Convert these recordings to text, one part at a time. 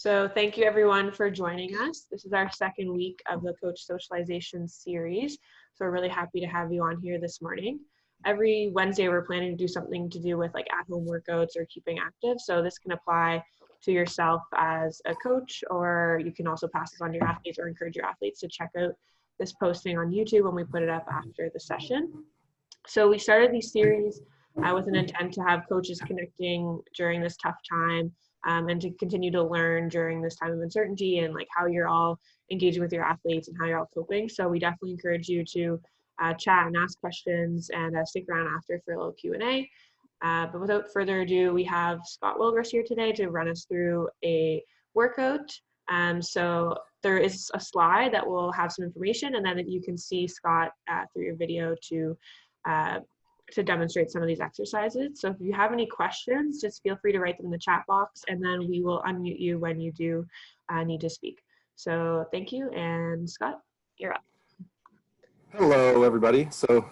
So thank you everyone for joining us. This is our second week of the Coach Socialization series. So we're really happy to have you on here this morning. Every Wednesday we're planning to do something to do with like at-home workouts or keeping active. So this can apply to yourself as a coach, or you can also pass this on to your athletes or encourage your athletes to check out this posting on YouTube when we put it up after the session. So we started these series with an intent to have coaches connecting during this tough time and to continue to learn during this time of uncertainty and like how you're all engaging with your athletes and how you're all coping. So we definitely encourage you to chat and ask questions and stick around after for a little Q&A. But without further ado, we have Scott Willgress here today to run us through a workout. So there is a slide that will have some information, and then you can see Scott through your video to demonstrate some of these exercises. So if you have any questions, just feel free to write them in the chat box, and then we will unmute you when you do need to speak. So thank you, and Scott, you're up. Hello, everybody. So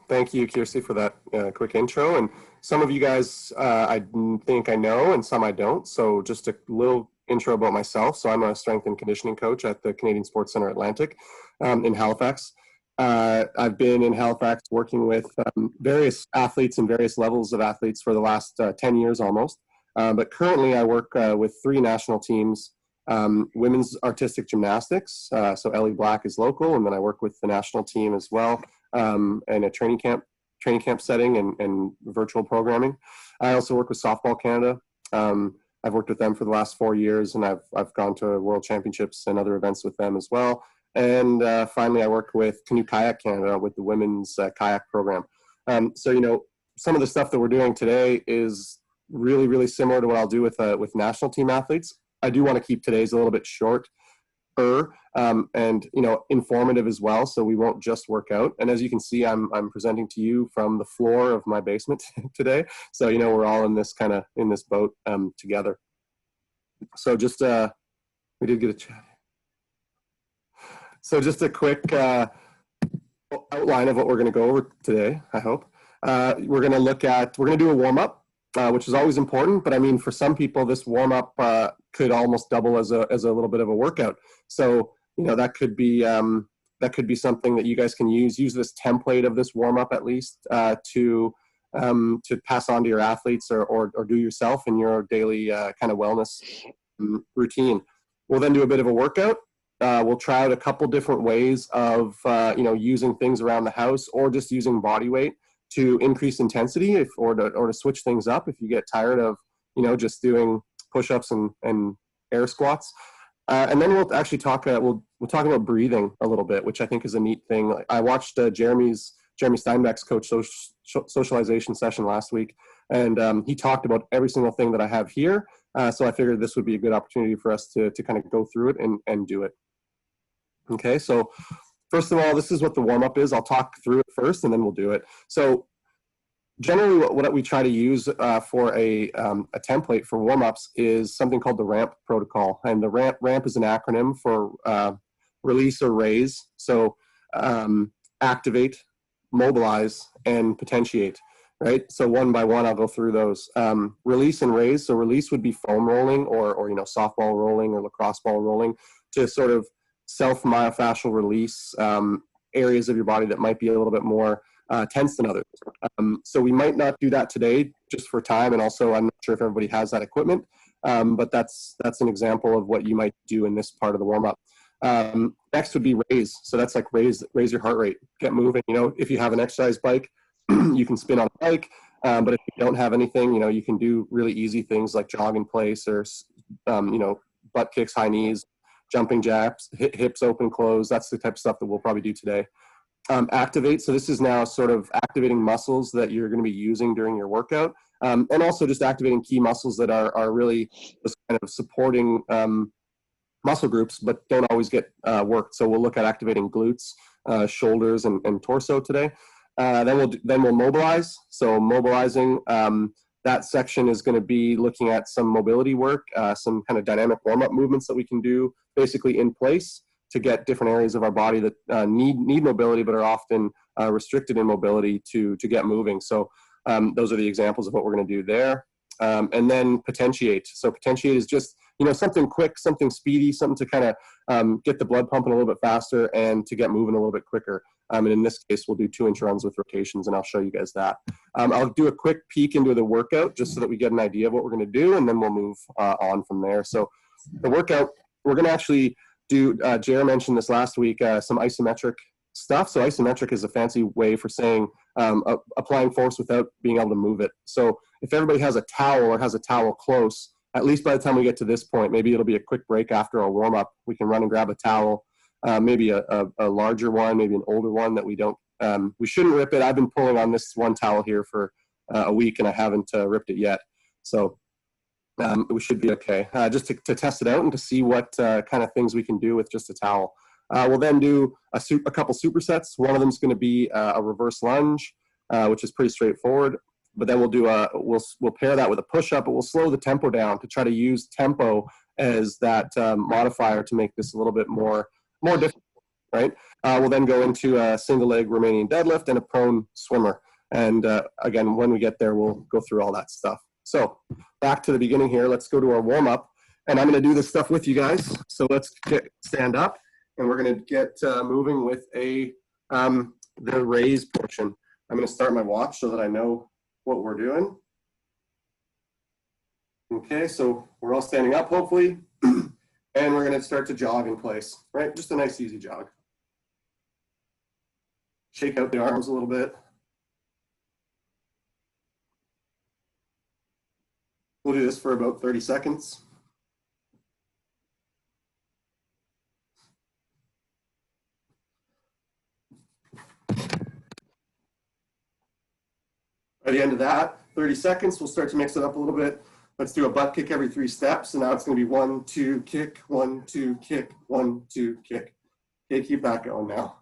thank you, Kirsty, for that quick intro. And some of you guys I think I know, and some I don't. So just a little intro about myself. So I'm a strength and conditioning coach at the Canadian Sports Centre Atlantic in Halifax. I've been in Halifax working with various athletes and various levels of athletes for the last 10 years almost. But currently I work with 3 national teams. Women's artistic gymnastics, so Ellie Black is local, and then I work with the national team as well in a training camp setting and virtual programming. I also work with Softball Canada. I've worked with them for the last 4 years, and I've gone to World Championships and other events with them as well. And finally, I work with Canoe Kayak Canada with the women's kayak program. So, you know, some of the stuff that we're doing today is really, really similar to what I'll do with national team athletes. I do want to keep today's a little bit shorter and, you know, informative as well. So we won't just work out. And as you can see, I'm presenting to you from the floor of my basement today. So, you know, we're all in this boat together. So just, we did get a chat. So just a quick outline of what we're going to go over today, I hope. We're going to do a warm-up. Which is always important, but I mean, for some people, this warm-up could almost double as a little bit of a workout. So, you know, that could be something that you guys can use this template of this warm-up at least to pass on to your athletes or do yourself in your daily kind of wellness routine. We'll then do a bit of a workout. We'll try out a couple different ways of you know, using things around the house or just using body weight to increase intensity or to switch things up if you get tired of, you know, just doing push-ups and air squats. And then we'll actually talk we'll talk about breathing a little bit, which I think is a neat thing. I watched Jeremy Steinbeck's Coach Socialization session last week, and he talked about every single thing that I have here. So I figured this would be a good opportunity for us to kind of go through it and do it. Okay, so first of all, this is what the warm-up is. I'll talk through it first, and then we'll do it. So generally, what we try to use for a template for warm-ups is something called the RAMP protocol. And the RAMP is an acronym for release or raise. So activate, mobilize, and potentiate, right? So one by one, I'll go through those. Release and raise. So release would be foam rolling or you know, softball rolling or lacrosse ball rolling to sort of self-myofascial release areas of your body that might be a little bit more tense than others. So we might not do that today just for time, and also I'm not sure if everybody has that equipment, but that's an example of what you might do in this part of the warm-up. Next would be raise. So that's like raise your heart rate, get moving. You know, if you have an exercise bike, you can spin on a bike, but if you don't have anything, you know, you can do really easy things like jog in place or, you know, butt kicks, high knees, jumping jacks, hips open, close. That's the type of stuff that we'll probably do today. Activate. So this is now sort of activating muscles that you're going to be using during your workout, and also just activating key muscles that are really just kind of supporting muscle groups, but don't always get worked. So we'll look at activating glutes, shoulders, and torso today. Then we'll mobilize. So mobilizing. That section is going to be looking at some mobility work, some kind of dynamic warm-up movements that we can do basically in place to get different areas of our body that need mobility but are often restricted in mobility to get moving. So those are the examples of what we're going to do there. And then potentiate. So potentiate is just, you know, something quick, something speedy, something to kind of get the blood pumping a little bit faster and to get moving a little bit quicker. And in this case, we'll do 2-inch runs with rotations, and I'll show you guys that. I'll do a quick peek into the workout just so that we get an idea of what we're going to do, and then we'll move on from there. So the workout, we're going to actually do, Jer mentioned this last week, some isometric stuff. So isometric is a fancy way for saying applying force without being able to move it. So if everybody has a towel or has a towel close, at least by the time we get to this point, maybe it'll be a quick break after our warm-up. We can run and grab a towel, maybe a larger one, maybe an older one that we don't, we shouldn't rip it. I've been pulling on this one towel here for a week and I haven't ripped it yet. So we should be okay. Just to test it out and to see what kind of things we can do with just a towel. We'll then do a couple supersets. One of them is going to be a reverse lunge, which is pretty straightforward. But then we'll do we'll pair that with a push-up, but we'll slow the tempo down to try to use tempo as that modifier to make this a little bit more difficult, right? We'll then go into a single leg Romanian deadlift and a prone swimmer. And again, when we get there, we'll go through all that stuff. So back to the beginning here, let's go to our warm-up. And I'm going to do this stuff with you guys. So let's stand up, and we're going to get moving with the raise portion. I'm going to start my watch so that I know what we're doing. Okay, so we're all standing up, hopefully. And we're going to start to jog in place, right? Just a nice, easy jog. Shake out the arms a little bit. We'll do this for about 30 seconds. By the end of that, 30 seconds, we'll start to mix it up a little bit. Let's do a butt kick every 3 steps. And now it's going to be 1, 2, kick, 1, 2, kick, 1, 2, kick. Okay, keep that going now.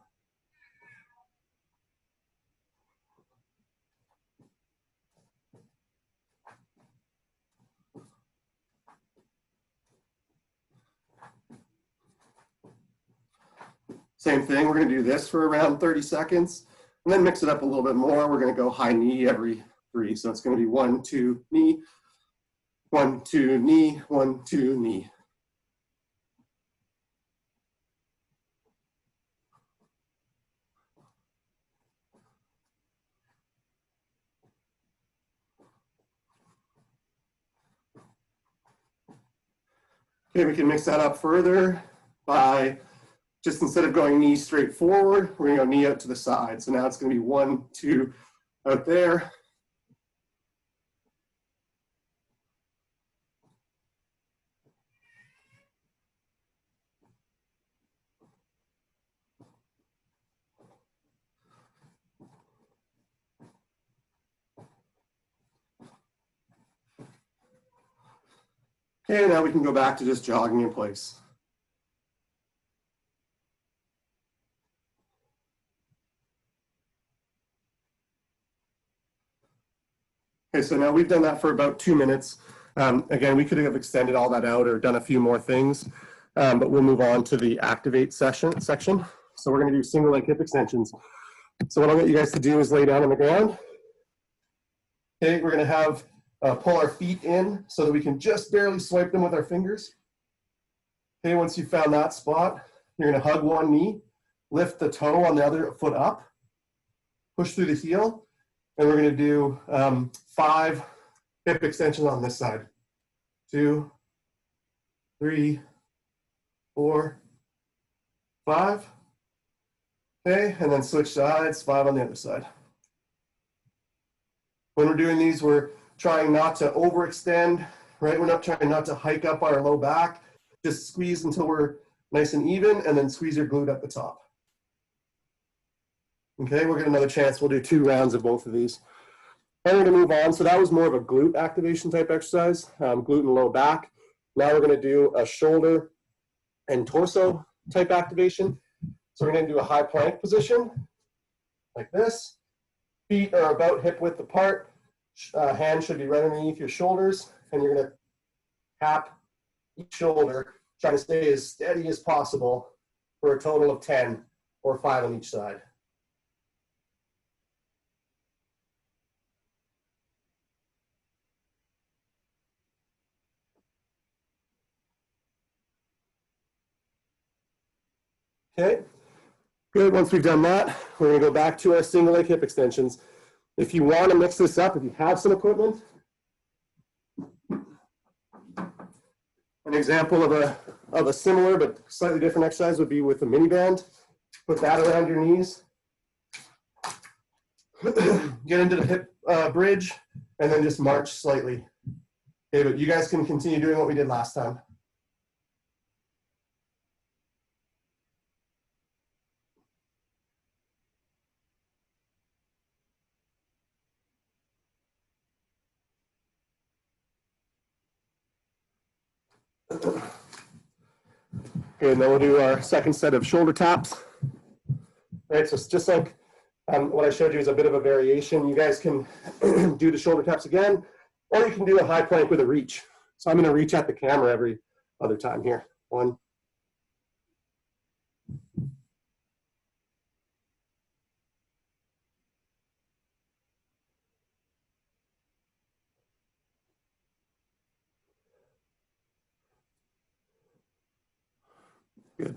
Same thing, we're going to do this for around 30 seconds. And then mix it up a little bit more. We're going to go high knee every 3. So it's going to be 1, 2, knee, 1, 2, knee, 1, 2, knee. Okay, we can mix that up further by just instead of going knee straight forward, we're going to go knee out to the side. So now it's going to be 1, 2 out there. Okay, now we can go back to just jogging in place. Okay, so now we've done that for about 2 minutes. Again, we could have extended all that out or done a few more things, but we'll move on to the activate section. So we're going to do single leg hip extensions. So what I'll get you guys to do is lay down on the ground. Okay, we're going to have pull our feet in so that we can just barely swipe them with our fingers. Okay, once you've found that spot, you're going to hug one knee, lift the toe on the other foot up, push through the heel, and we're going to do 5 hip extensions on this side. 2, 3, 4, 5. Okay, and then switch sides, 5 on the other side. When we're doing these, we're trying not to overextend, right? We're not trying not to hike up our low back. Just squeeze until we're nice and even, and then squeeze your glute at the top. Okay, we'll get another chance. We'll do 2 rounds of both of these. And we're going to move on. So that was more of a glute activation type exercise, glute and low back. Now we're going to do a shoulder and torso type activation. So we're going to do a high plank position like this. Feet are about hip width apart. Hands should be right underneath your shoulders. And you're going to tap each shoulder, trying to stay as steady as possible for a total of 10 or 5 on each side. Okay, good. Once we've done that, we're going to go back to our single leg hip extensions. If you want to mix this up, if you have some equipment, an example of a similar but slightly different exercise would be with a mini band. Put that around your knees. Get into the hip bridge, and then just march slightly. Okay, but you guys can continue doing what we did last time. Okay, and then we'll do our second set of shoulder taps. Right, so it's just like what I showed you is a bit of a variation. You guys can do the shoulder taps again, or you can do a high plank with a reach. So I'm going to reach at the camera every other time here. 1. Good.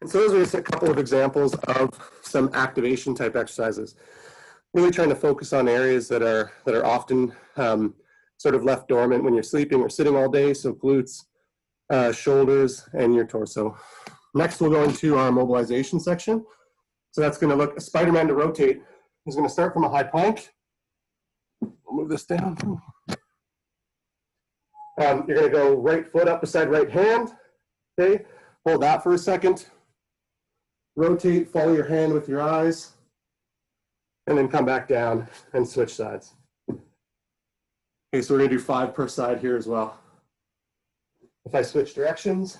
And so those are just a couple of examples of some activation type exercises. Really trying to focus on areas that are often sort of left dormant when you're sleeping or sitting all day. So glutes, shoulders, and your torso. Next, we'll go into our mobilization section. So that's going to look, a Spider-Man to rotate is going to start from a high plank. We'll move this down. You're going to go right foot up beside right hand. Okay, hold that for a second. Rotate, follow your hand with your eyes, and then come back down and switch sides. Okay, so we're going to do 5 per side here as well. If I switch directions,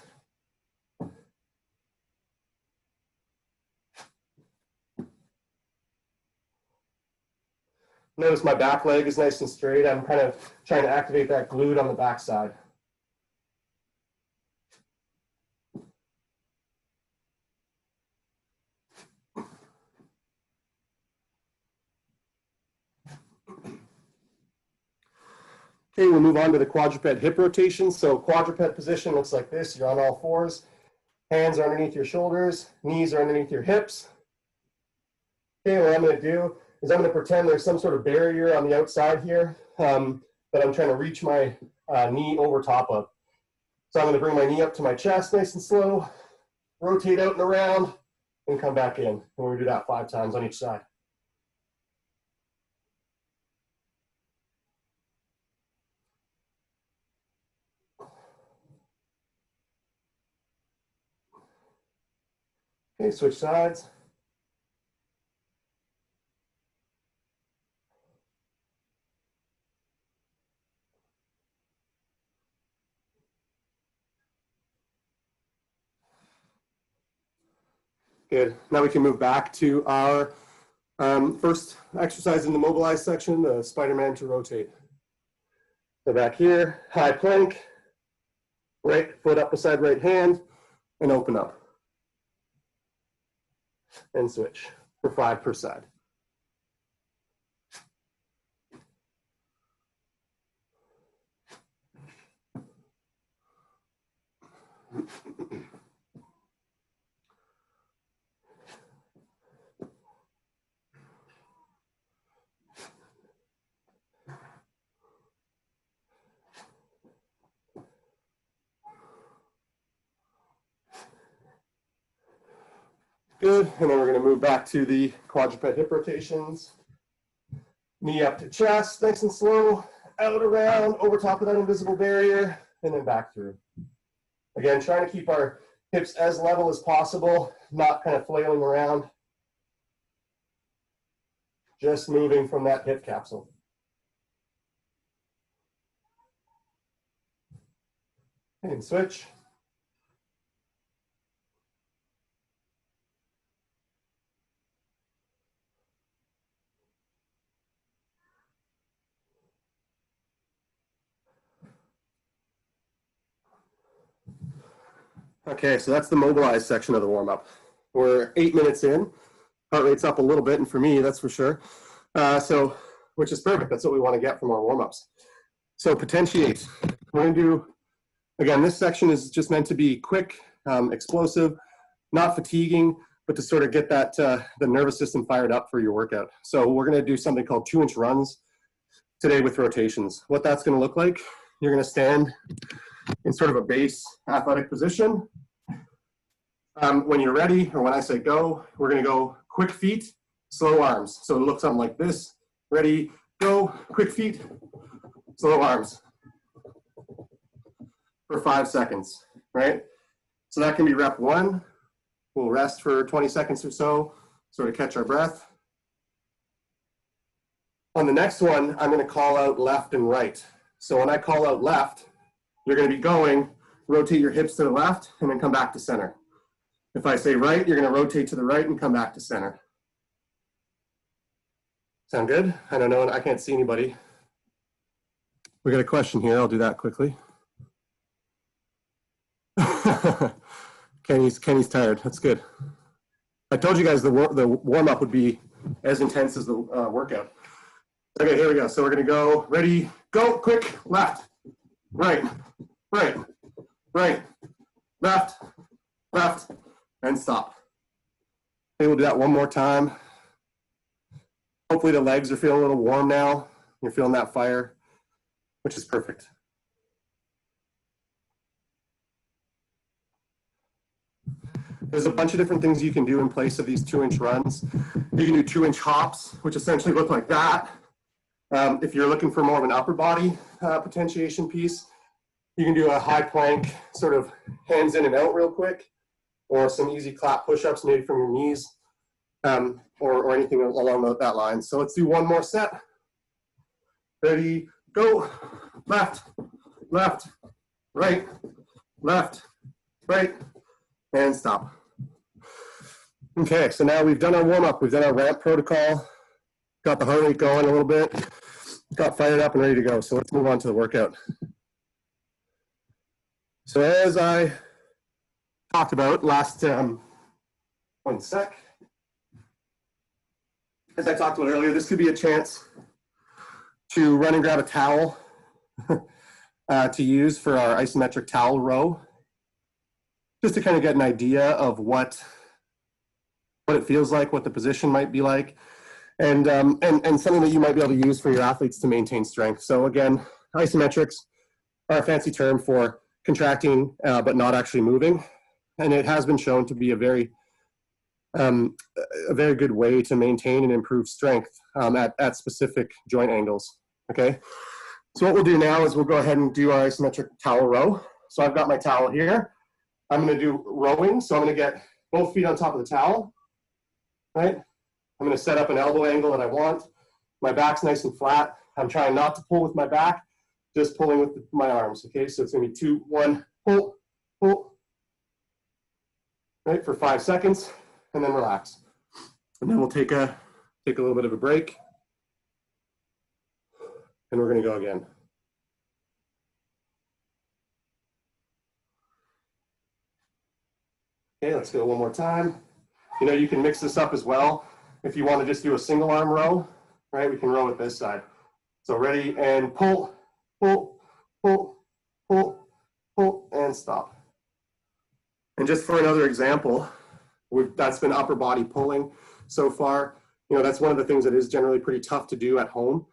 notice my back leg is nice and straight. I'm kind of trying to activate that glute on the back side. Okay, we'll move on to the quadruped hip rotation. So quadruped position looks like this. You're on all fours. Hands are underneath your shoulders. Knees are underneath your hips. Okay, what I'm going to do is I'm going to pretend there's some sort of barrier on the outside here that I'm trying to reach my knee over top of. So I'm going to bring my knee up to my chest nice and slow, rotate out and around, and come back in. And we're going to do that 5 times on each side. Okay, switch sides. Good. Now we can move back to our first exercise in the mobilize section, the Spider-Man to rotate. So back here, high plank, right foot up beside right hand, and open up. And switch for 5 per side. Good, and then we're going to move back to the quadruped hip rotations. Knee up to chest, nice and slow, out around, over top of that invisible barrier, and then back through. Again, trying to keep our hips as level as possible, not kind of flailing around. Just moving from that hip capsule. And switch. Okay, so that's the mobilized section of the warm-up. We're 8 minutes in. Heart rate's up a little bit, and for me, that's for sure. Which is perfect. That's what we want to get from our warm-ups. So potentiate. We're going to do, again, this section is just meant to be quick explosive, not fatiguing, but to sort of get that the nervous system fired up for your workout. So we're going to do something called 2-inch runs today with rotations. What that's going to look like, you're going to stand in sort of a base athletic position. When you're ready, or when I say go, we're going to go quick feet, slow arms. So it'll look something like this. Ready, go, quick feet, slow arms for 5 seconds, right? So that can be rep 1. We'll rest for 20 seconds or so, sort of catch our breath. On the next one, I'm going to call out left and right. So when I call out left, you're going to be going, rotate your hips to the left, and then come back to center. If I say right, you're going to rotate to the right and come back to center. Sound good? I don't know, I can't see anybody. We got a question here, I'll do that quickly. Kenny's tired, that's good. I told you guys the warm-up would be as intense as the workout. Okay, here we go. So we're gonna go, ready, go, quick, left, right, right, right, left, left, and stop. Okay, we'll do that one more time. Hopefully the legs are feeling a little warm now. You're feeling that fire, which is perfect. There's a bunch of different things you can do in place of these 2-inch runs. You can do 2-inch hops, which essentially look like that. If you're looking for more of an upper body potentiation piece, you can do a high plank, sort of hands in and out real quick, or some easy clap push-ups maybe from your knees, or anything along that line. So let's do one more set. Ready, go, left, left, right, left, right, and stop. Okay, so now we've done our warm-up, we've done our ramp protocol, got the heart rate going a little bit, got fired up and ready to go. So let's move on to the workout. So as I talked about last, one sec. As I talked about earlier, this could be a chance to run and grab a towel to use for our isometric towel row, just to kind of get an idea of what it feels like, what the position might be like, and something that you might be able to use for your athletes to maintain strength. So again, isometrics are a fancy term for contracting but not actually moving, and it has been shown to be a very good way to maintain and improve strength at specific joint angles. Okay, so what we'll do now is we'll go ahead and do our isometric towel row. So I've got my towel here. I'm going to do rowing, so I'm going to get both feet on top of the towel, right? I'm going to set up an elbow angle that I want. My back's nice and flat. I'm trying not to pull with my back, just pulling with my arms, okay? So it's going to be 2, 1, pull, pull, right, for 5 seconds, and then relax. And then we'll take a little bit of a break, and we're going to go again. Okay, let's go one more time. You know, you can mix this up as well. If you want to just do a single arm row, right, we can row it this side. So ready, and pull, pull, pull, pull, pull, and stop. And just for another example, that's been upper body pulling so far. You know, that's one of the things that is generally pretty tough to do at home.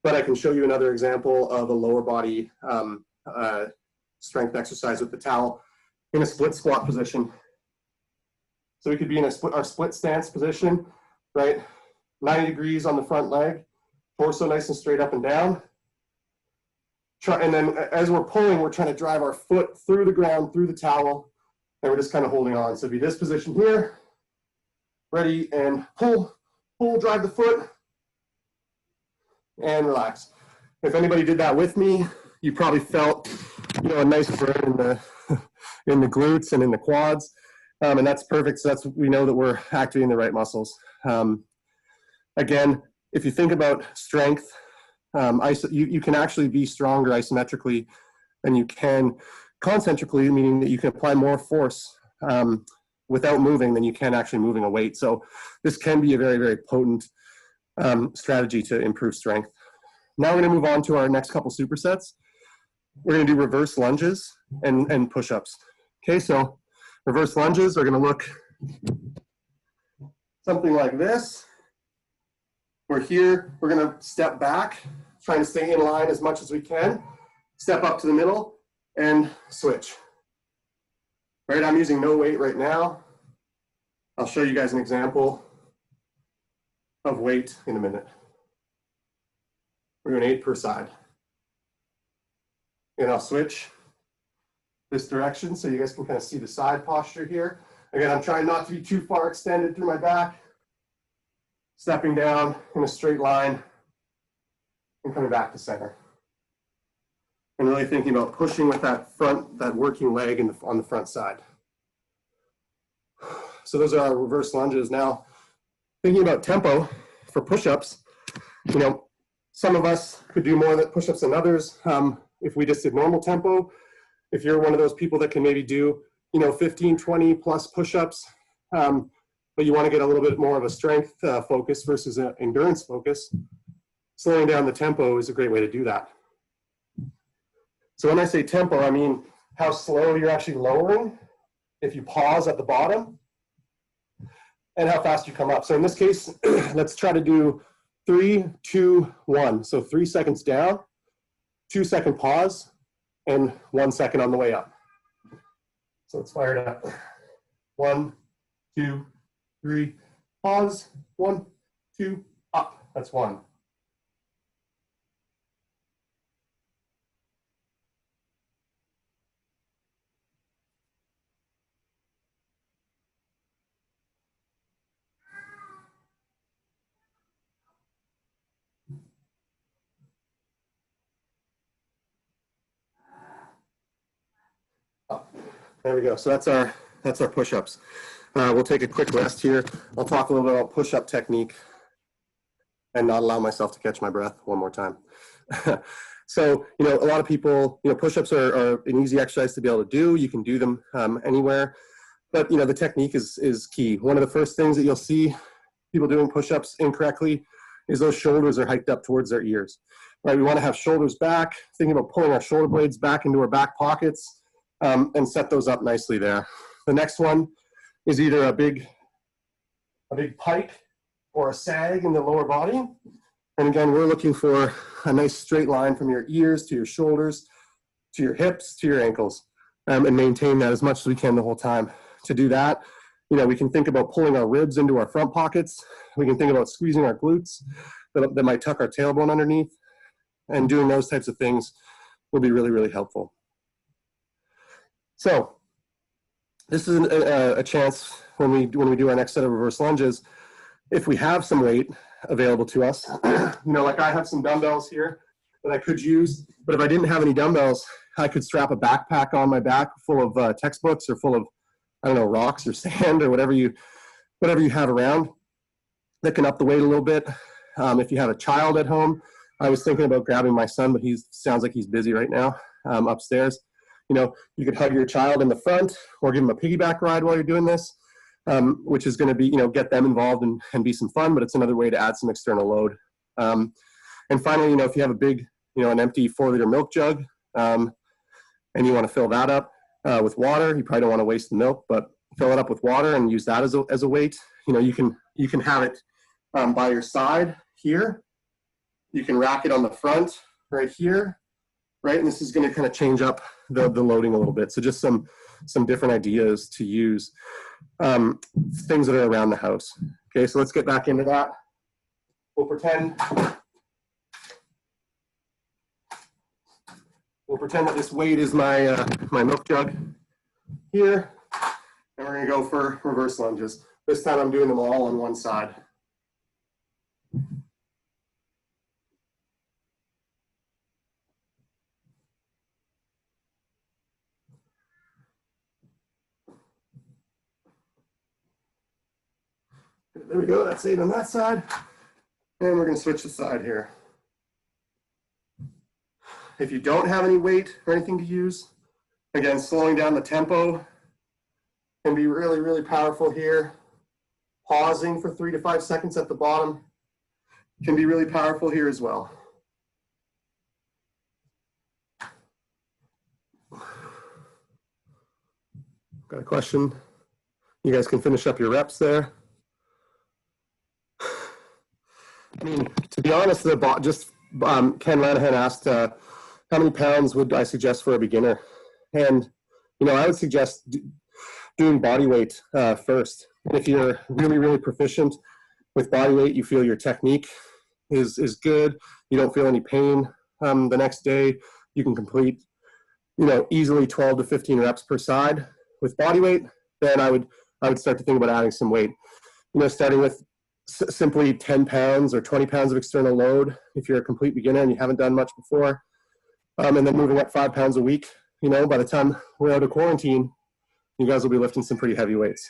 But I can show you another example of a lower body strength exercise with the towel in a split squat position. So we could be in our split stance position, right? 90 degrees on the front leg, torso nice and straight up and down. And then as we're pulling, we're trying to drive our foot through the ground, through the towel, and we're just kind of holding on. So it'd be this position here, ready, and pull, pull, drive the foot, and relax. If anybody did that with me, you probably felt, you know, a nice burn in the in the glutes and in the quads, and that's perfect. So we know that we're activating the right muscles. Again, if you think about strength, you can actually be stronger isometrically than you can concentrically, meaning that you can apply more force without moving than you can actually moving a weight. So this can be a very, very potent strategy to improve strength. Now we're going to move on to our next couple supersets. We're going to do reverse lunges and push-ups. Okay, so Reverse lunges are going to look something like this. We're here, we're going to step back, trying to stay in line as much as we can, step up to the middle, and switch. Right, I'm using no weight right now. I'll show you guys an example of weight in a minute. We're doing 8 per side. And I'll switch this direction so you guys can kind of see the side posture here. Again, I'm trying not to be too far extended through my back. Stepping down in a straight line and coming back to center. And really thinking about pushing with that working leg on the front side. So those are our reverse lunges. Now, thinking about tempo for push-ups, you know, some of us could do more push-ups than others. If we just did normal tempo, if you're one of those people that can maybe do, you know, 15, 20 plus push-ups, but you want to get a little bit more of a strength focus versus an endurance focus, slowing down the tempo is a great way to do that. So when I say tempo, I mean how slow you're actually lowering if you pause at the bottom, and how fast you come up. So in this case, let's try to do 3, 2, 1. So 3 seconds down, 2 second pause, and 1 second on the way up. So let's fire it up. 1, 2, 3, pause, 1, 2, up. That's 1. Up. There we go. So that's our push-ups. We'll take a quick rest here. I'll talk a little bit about push-up technique and not allow myself to catch my breath one more time. So, you know, a lot of people, you know, push-ups are an easy exercise to be able to do. You can do them anywhere, but, you know, the technique is key. One of the first things that you'll see people doing push-ups incorrectly is those shoulders are hiked up towards their ears, right? We want to have shoulders back, thinking about pulling our shoulder blades back into our back pockets, and set those up nicely there. The next one is either a big pike or a sag in the lower body. And again, we're looking for a nice straight line from your ears to your shoulders, to your hips, to your ankles, and maintain that as much as we can the whole time. To do that, you know, we can think about pulling our ribs into our front pockets. We can think about squeezing our glutes that might tuck our tailbone underneath, and doing those types of things will be really, really helpful. So this is a chance when we do our next set of reverse lunges, if we have some weight available to us, you know, like I have some dumbbells here that I could use, but if I didn't have any dumbbells, I could strap a backpack on my back full of textbooks or full of, I don't know, rocks or sand or whatever you have around that can up the weight a little bit. If you have a child at home, I was thinking about grabbing my son, but he sounds like he's busy right now upstairs. You know, you could hug your child in the front or give them a piggyback ride while you're doing this, which is going to be, you know, get them involved and be some fun, but it's another way to add some external load. And finally, you know, if you have a big, you know, an empty 4-liter milk jug and you want to fill that up with water, you probably don't want to waste the milk, but fill it up with water and use that as a weight. You know, you can have it by your side here. You can rack it on the front right here, right? And this is going to kind of change up the loading a little bit. So just some different ideas to use, things that are around the house. Okay, so let's get back into that. We'll pretend that this weight is my my milk jug here, and we're going to go for reverse lunges. This time I'm doing them all on one side. There we go, that's 8 on that side. And we're going to switch the side here. If you don't have any weight or anything to use, again, slowing down the tempo can be really, really powerful here. Pausing for 3 to 5 seconds at the bottom can be really powerful here as well. Got a question? You guys can finish up your reps there. I mean, to be honest, Ken Lanahan asked, how many pounds would I suggest for a beginner? And, I would suggest doing body weight first. And if you're really, really proficient with body weight, you feel your technique is good, you don't feel any pain the next day, you can complete, easily 12 to 15 reps per side with body weight, then I would start to think about adding some weight. Starting with simply 10 pounds or 20 pounds of external load if you're a complete beginner and you haven't done much before, and then moving up 5 pounds a week. By the time we're out of quarantine, you guys will be lifting some pretty heavy weights.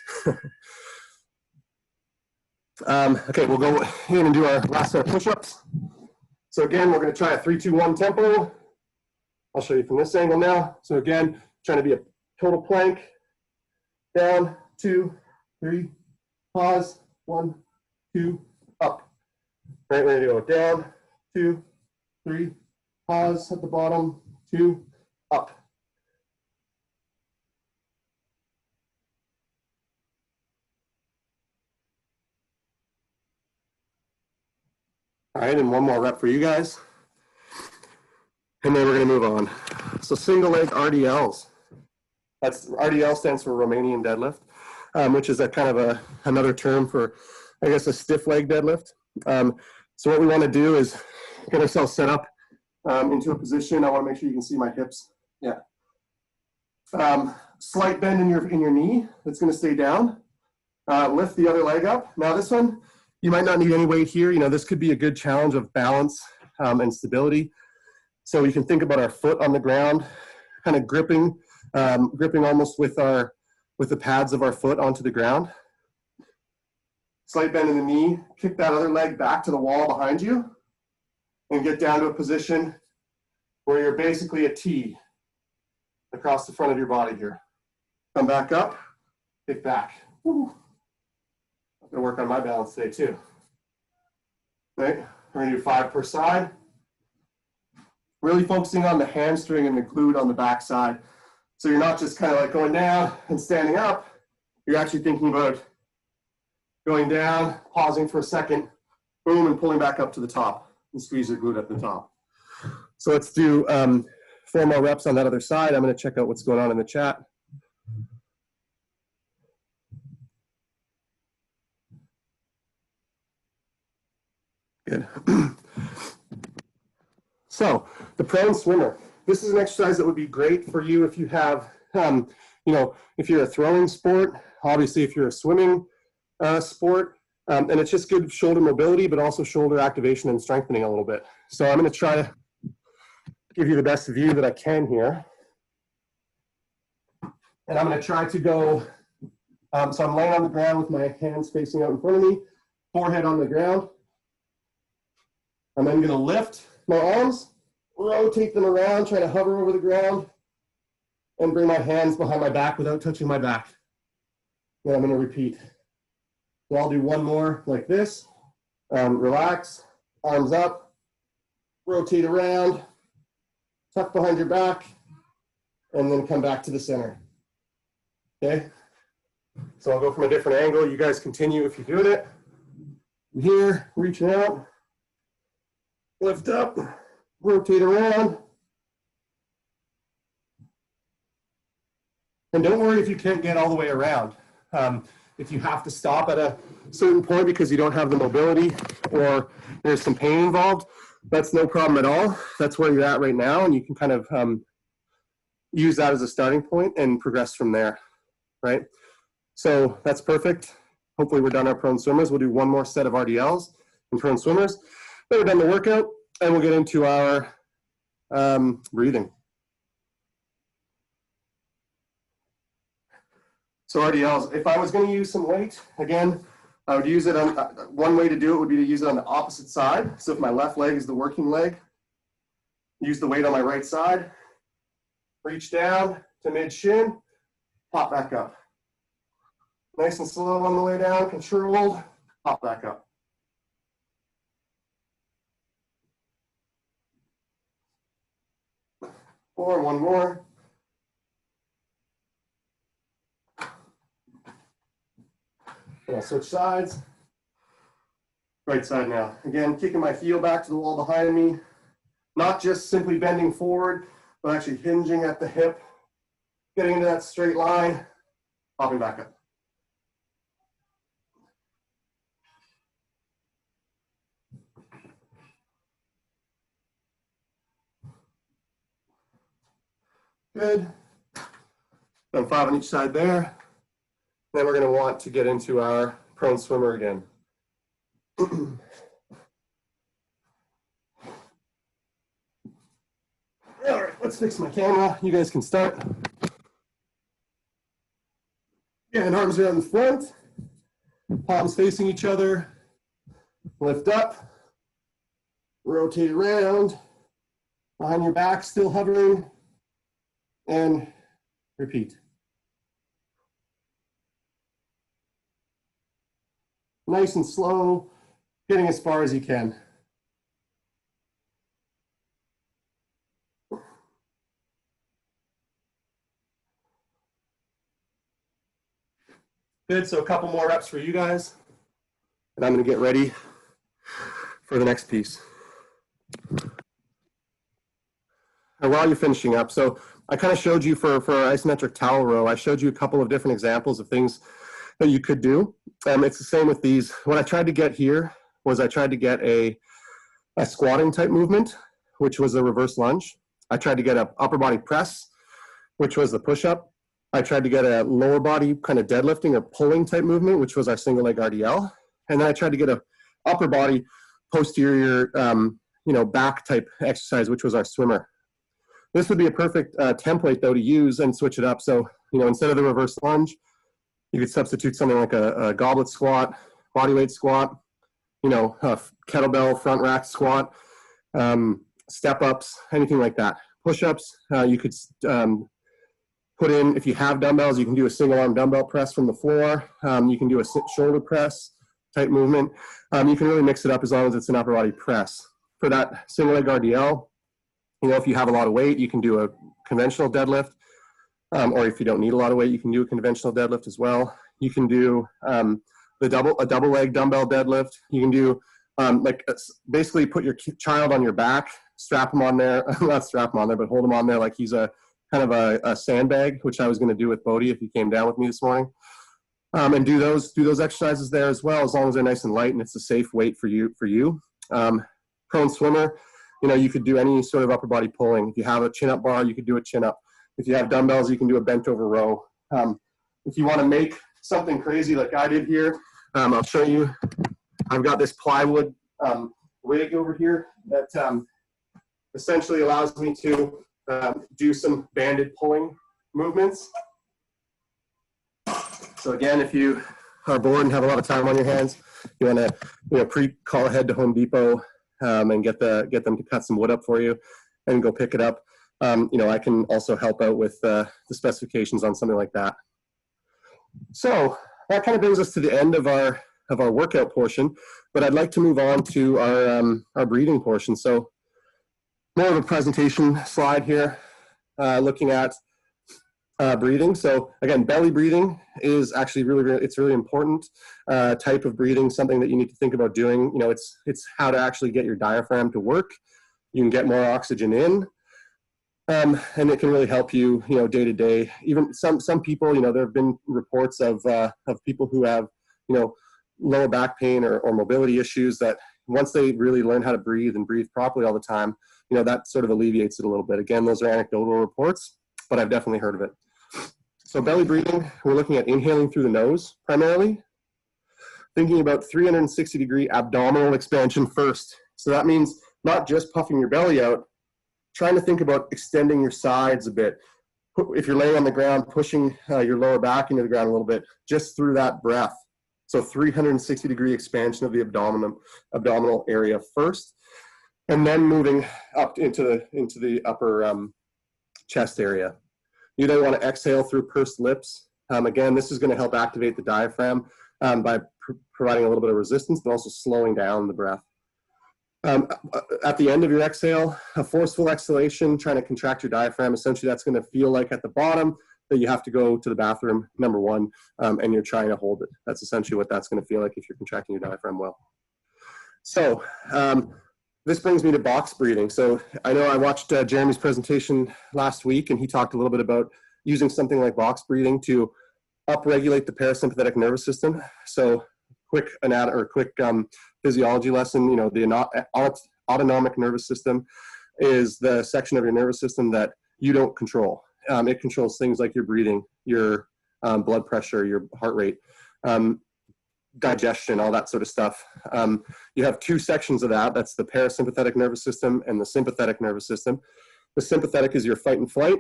Okay, we'll go in and do our last set of push-ups. So again, we're going to try a 3-2-1 tempo. I'll show you from this angle now. So again, trying to be a total plank. Down, 2, 3, pause, 1, 2, up. Right, ready to go. Down, 2, 3, pause at the bottom, 2, up. All right, and one more rep for you guys. And then we're going to move on. So single leg RDLs. That's RDL stands for Romanian deadlift, which is a kind of another term for, I guess, a stiff leg deadlift. So what we want to do is get ourselves set up into a position. I want to make sure you can see my hips. Yeah. Slight bend in your knee. That's going to stay down. Lift the other leg up. Now this one, you might not need any weight here. This could be a good challenge of balance and stability. So you can think about our foot on the ground, kind of gripping almost with the pads of our foot onto the ground. Slight bend in the knee, kick that other leg back to the wall behind you, and get down to a position where you're basically a T across the front of your body here. Come back up, kick back. Woo. I'm gonna work on my balance today too. Right, we're gonna do 5 per side. Really focusing on the hamstring and the glute on the back side. So you're not just kind of like going down and standing up, you're actually thinking about going down, pausing for a second, boom, and pulling back up to the top and squeeze your glute at the top. So let's do 4 more reps on that other side. I'm gonna check out what's going on in the chat. Good. So the prone swimmer. This is an exercise that would be great for you if you have, if you're a throwing sport, obviously if you're a swimming sport, and it's just good shoulder mobility, but also shoulder activation and strengthening a little bit. So I'm going to try to give you the best view that I can here. And I'm going to try to go, so I'm laying on the ground with my hands facing out in front of me, forehead on the ground. I'm then going to lift my arms, rotate them around, try to hover over the ground, and bring my hands behind my back without touching my back. Then I'm going to repeat. So I'll do one more like this. Relax, arms up, rotate around, tuck behind your back, and then come back to the center. Okay? So I'll go from a different angle. You guys continue if you're doing it. Here, reaching out. Lift up, rotate around. And don't worry if you can't get all the way around. If you have to stop at a certain point because you don't have the mobility or there's some pain involved, that's no problem at all. That's where you're at right now, and you can kind of use that as a starting point and progress from there, right? So that's perfect. Hopefully we're done our prone swimmers. We'll do one more set of RDLs and prone swimmers. Then we're done the workout, and we'll get into our breathing. So RDLs, if I was going to use some weight, again, I would use it on, one way to do it would be to use it on the opposite side. So if my left leg is the working leg, use the weight on my right side, reach down to mid-shin, pop back up. Nice and slow on the way down, controlled, pop back up. Or one more. I'll switch sides. Right side now. Again, kicking my heel back to the wall behind me. Not just simply bending forward, but actually hinging at the hip, getting into that straight line, popping back up. Good. Done 5 on each side there. Then we're going to want to get into our prone swimmer again. All right, let's fix my camera. You guys can start. Again, arms are out in front, palms facing each other. Lift up, rotate around, behind your back, still hovering, and repeat. Nice and slow, getting as far as you can. Good, so a couple more reps for you guys. And I'm gonna get ready for the next piece. And while you're finishing up, so I kind of showed you for our isometric towel row, I showed you a couple of different examples of things that you could do. It's the same with these. What I tried to get here was I tried to get a squatting type movement, which was a reverse lunge. I tried to get an upper body press, which was the push-up. I tried to get a lower body kind of deadlifting or pulling type movement, which was our single leg RDL. And then I tried to get a upper body posterior, back type exercise, which was our swimmer. This would be a perfect template though to use and switch it up. So, instead of the reverse lunge, you could substitute something like a goblet squat, bodyweight squat, a kettlebell front rack squat, step ups, anything like that. Push-ups, you could put in, if you have dumbbells, you can do a single arm dumbbell press from the floor. You can do a shoulder press type movement. You can really mix it up as long as it's an upper body press. For that single leg RDL, if you have a lot of weight, you can do a conventional deadlift. Or if you don't need a lot of weight, you can do a conventional deadlift as well. You can do a double leg dumbbell deadlift. You can do basically put your child on your back, strap him on there, not strap him on there, but hold him on there like he's a kind of a sandbag, which I was going to do with Bodhi if he came down with me this morning. And do those exercises there as well, as long as they're nice and light and it's a safe weight for you. Prone swimmer, you could do any sort of upper body pulling. If you have a chin up bar, you could do a chin up. If you have dumbbells, you can do a bent over row. If you want to make something crazy like I did here, I'll show you. I've got this plywood rig over here that essentially allows me to do some banded pulling movements. So again, if you are bored and have a lot of time on your hands, you want to call ahead to Home Depot and get them to cut some wood up for you and go pick it up. I can also help out with the specifications on something like that. So that kind of brings us to the end of our workout portion, but I'd like to move on to our breathing portion. So more of a presentation slide here, looking at breathing. So again, belly breathing is actually it's really important type of breathing, something that you need to think about doing. It's how to actually get your diaphragm to work. You can get more oxygen in. And it can really help you, day to day. Even some people, there have been reports of people who have, lower back pain or mobility issues that once they really learn how to breathe and breathe properly all the time, that sort of alleviates it a little bit. Again, those are anecdotal reports, but I've definitely heard of it. So belly breathing, we're looking at inhaling through the nose primarily, thinking about 360-degree abdominal expansion first. So that means not just puffing your belly out, trying to think about extending your sides a bit. If you're laying on the ground, pushing your lower back into the ground a little bit, just through that breath. So 360-degree expansion of the abdominal area first, and then moving up into the upper chest area. You then want to exhale through pursed lips. Again, this is going to help activate the diaphragm by providing a little bit of resistance, but also slowing down the breath. At the end of your exhale, a forceful exhalation, trying to contract your diaphragm. Essentially, that's going to feel like at the bottom, that you have to go to the bathroom, number one, and you're trying to hold it. That's essentially what that's going to feel like if you're contracting your diaphragm well. So this brings me to box breathing. So I know I watched Jeremy's presentation last week, and he talked a little bit about using something like box breathing to upregulate the parasympathetic nervous system. So quick physiology lesson, the autonomic nervous system is the section of your nervous system that you don't control. It controls things like your breathing, your blood pressure, your heart rate, digestion, all that sort of stuff. You have two sections of that. That's the parasympathetic nervous system and the sympathetic nervous system. The sympathetic is your fight and flight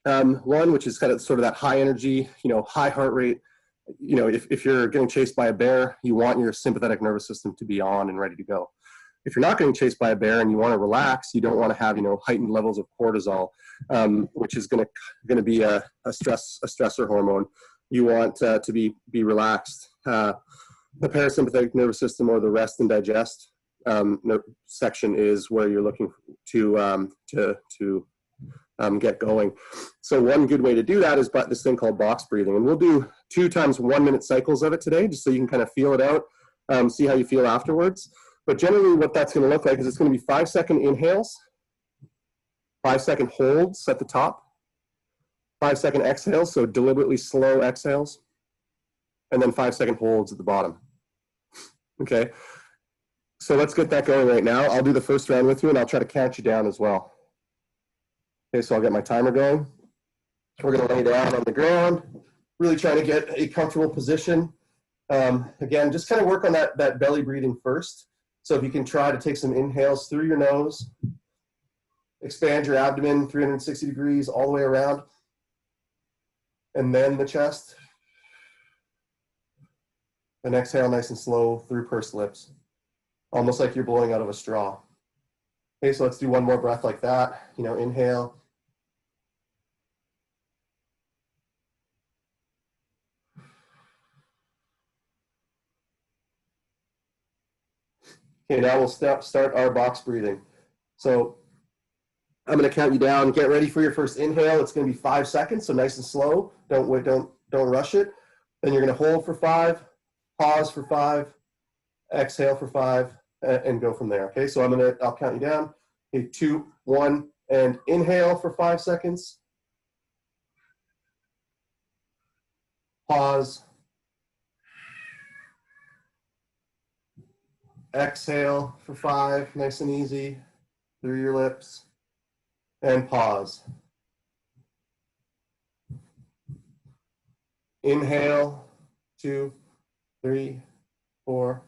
one, which is kind of sort of that high energy, high heart rate. If you're getting chased by a bear, you want your sympathetic nervous system to be on and ready to go. If you're not getting chased by a bear and you want to relax, you don't want to have heightened levels of cortisol, which is going to be a stressor hormone. You want to be relaxed. The parasympathetic nervous system, or the rest and digest section, is where you're looking to get going. So one good way to do that is this thing called box breathing, and we'll do 2 times 1 minute cycles of it today, just so you can kind of feel it out, see how you feel afterwards. But generally what that's going to look like is it's going to be 5-second inhales, 5-second holds at the top, 5-second exhales, so deliberately slow exhales, and then 5-second holds at the bottom. Okay, so let's get that going right now. I'll do the first round with you, and I'll try to count you down as well. Okay, so I'll get my timer going. We're going to lay down on the ground, really trying to get a comfortable position. Again, just kind of work on that belly breathing first. So if you can try to take some inhales through your nose, expand your abdomen 360 degrees all the way around, and then the chest. And exhale nice and slow through pursed lips, almost like you're blowing out of a straw. Okay, so let's do one more breath like that. Inhale. Okay, now we'll start our box breathing. So I'm going to count you down. Get ready for your first inhale. It's going to be 5 seconds, so nice and slow. Don't wait, don't rush it. Then you're going to hold for 5, pause for 5, exhale for 5, and go from there. Okay, so I'll count you down. Okay, 2, 1, and inhale for 5 seconds. Pause. Exhale for 5, nice and easy, through your lips, and pause. Inhale, 2, 3, 4,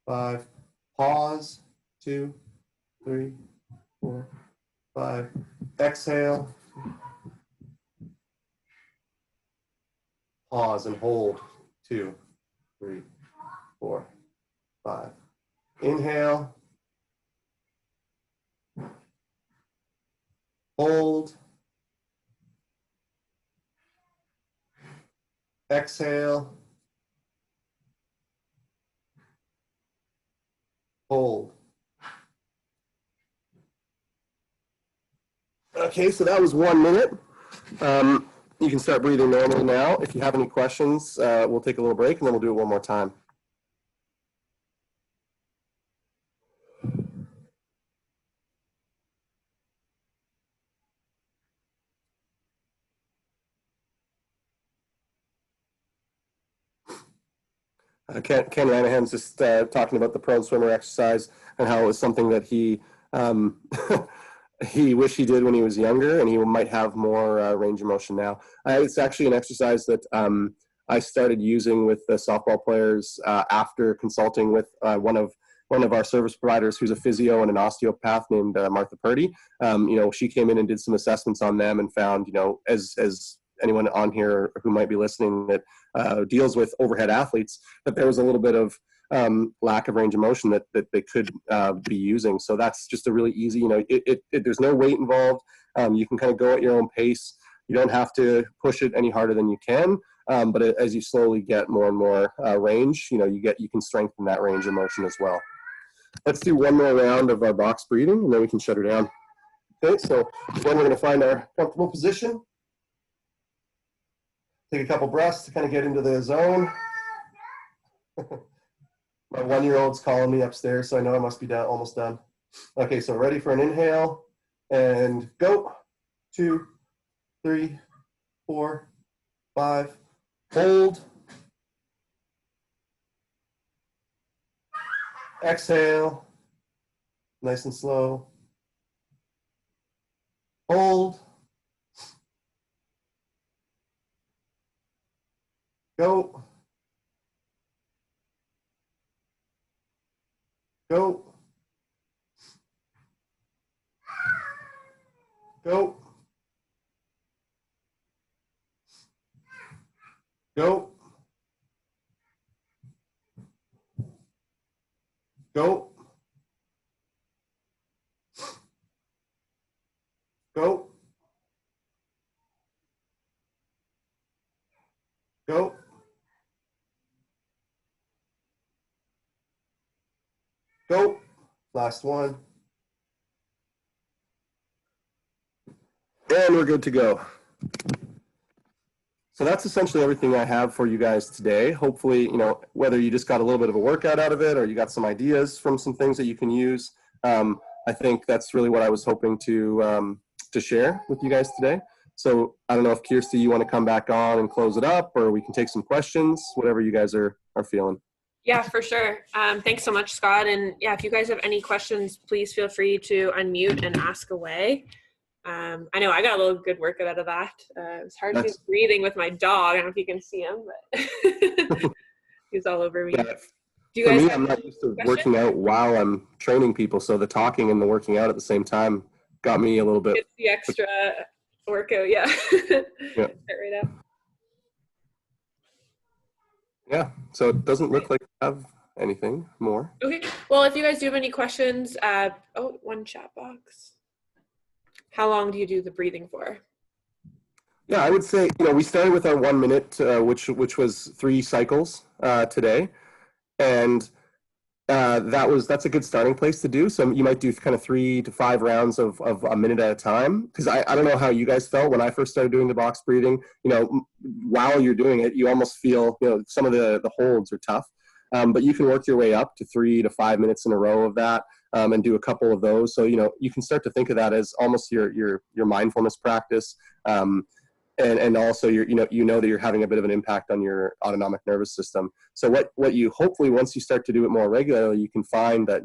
5, pause, 2, 3, 4, 5, exhale, pause and hold, 2, 3, 4, 5. Inhale, hold, exhale, hold. Okay, so that was 1 minute. You can start breathing normally now. If you have any questions, we'll take a little break and then we'll do it one more time. Ken Ranahan's just talking about the prone swimmer exercise and how it was something that he he wished he did when he was younger, and he might have more range of motion now. It's actually an exercise that I started using with the softball players after consulting with one of our service providers, who's a physio and an osteopath, named Martha Purdy. She came in and did some assessments on them and found, as anyone on here who might be listening that deals with overhead athletes, that there was a little bit of lack of range of motion that they could be using. So that's just a really easy, there's no weight involved. You can kind of go at your own pace. You don't have to push it any harder than you can. But as you slowly get more and more range, you can strengthen that range of motion as well. Let's do one more round of our box breathing, and then we can shut her down. Okay, so then we're going to find our comfortable position. Take a couple breaths to kind of get into the zone. My 1-year-old's calling me upstairs, so I know I must be done, almost done. Okay, so ready for an inhale and go. 2, 3, 4, 5. Hold. Exhale. Nice and slow. Hold. Go. Go. Go. Go. Go. Go. Go. Go. Last one. And we're good to go. So that's essentially everything I have for you guys today. Hopefully, whether you just got a little bit of a workout out of it or you got some ideas from some things that you can use, I think that's really what I was hoping to share with you guys today. So I don't know if Kirsty, you want to come back on and close it up, or we can take some questions, whatever you guys are feeling. Yeah, for sure. Thanks so much, Scott. And yeah, if you guys have any questions, please feel free to unmute and ask away. I know I got a little good workout out of that. It was hard to do breathing with my dog. I don't know if you can see him, but he's all over me. Yeah. For me, I'm not used to working out while I'm training people, so the talking and the working out at the same time got me a little bit. It's the extra workout, yeah. Yeah. Right up. Yeah, so it doesn't look like I have anything more. Okay, well, if you guys do have any questions, one chat box. How long do you do the breathing for? Yeah, I would say, we started with our 1 minute, which was 3 cycles today. And that's a good starting place to do. So you might do kind of 3 to 5 rounds of a minute at a time. Because I don't know how you guys felt when I first started doing the box breathing. While you're doing it, you almost feel, some of the holds are tough. But you can work your way up to 3 to 5 minutes in a row of that. And do a couple of those. So, you can start to think of that as almost your mindfulness practice. And also that you're having a bit of an impact on your autonomic nervous system. So what you hopefully, once you start to do it more regularly, you can find that,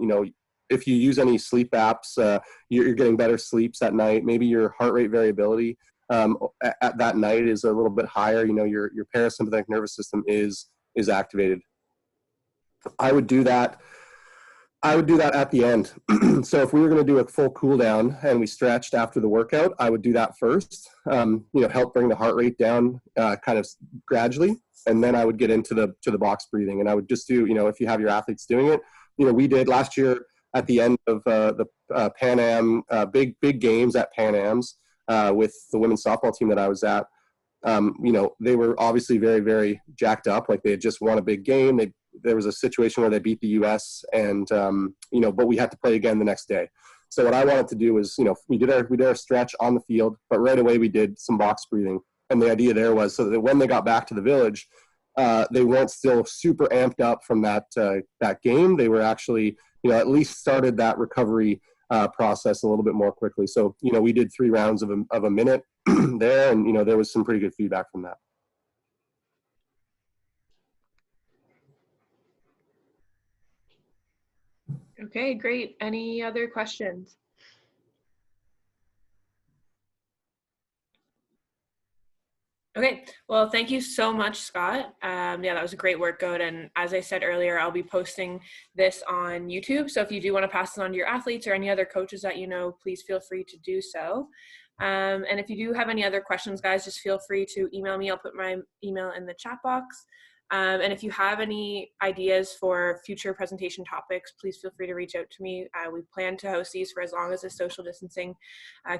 if you use any sleep apps, you're getting better sleeps at night. Maybe your heart rate variability at that night is a little bit higher. Your parasympathetic nervous system is activated. I would do that at the end. So if we were going to do a full cool down and we stretched after the workout, I would do that first, help bring the heart rate down kind of gradually. And then I would get into the box breathing. And I would just do, if you have your athletes doing it, we did last year at the end of the Pan Am, big games at Pan Am's with the women's softball team that I was at. They were obviously very, very jacked up. Like they had just won a big game. There was a situation where they beat the U.S. and, but we had to play again the next day. So what I wanted to do was, we did our stretch on the field, but right away we did some box breathing. And the idea there was so that when they got back to the village, they weren't still super amped up from that game. They were actually, at least started that recovery process a little bit more quickly. So, we did 3 rounds of a minute there, and, there was some pretty good feedback from that. Okay, great. Any other questions? Okay, well, thank you so much, Scott. Yeah, that was a great workout. And as I said earlier, I'll be posting this on YouTube. So if you do want to pass it on to your athletes or any other coaches that please feel free to do so. And if you do have any other questions, guys, just feel free to email me. I'll put my email in the chat box. And if you have any ideas for future presentation topics, please feel free to reach out to me. We plan to host these for as long as the social distancing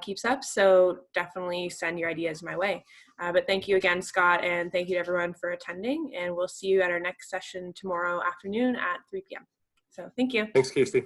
keeps up. So definitely send your ideas my way. But thank you again, Scott, and thank you to everyone for attending. And we'll see you at our next session tomorrow afternoon at 3 p.m. So thank you. Thanks, Kirsty.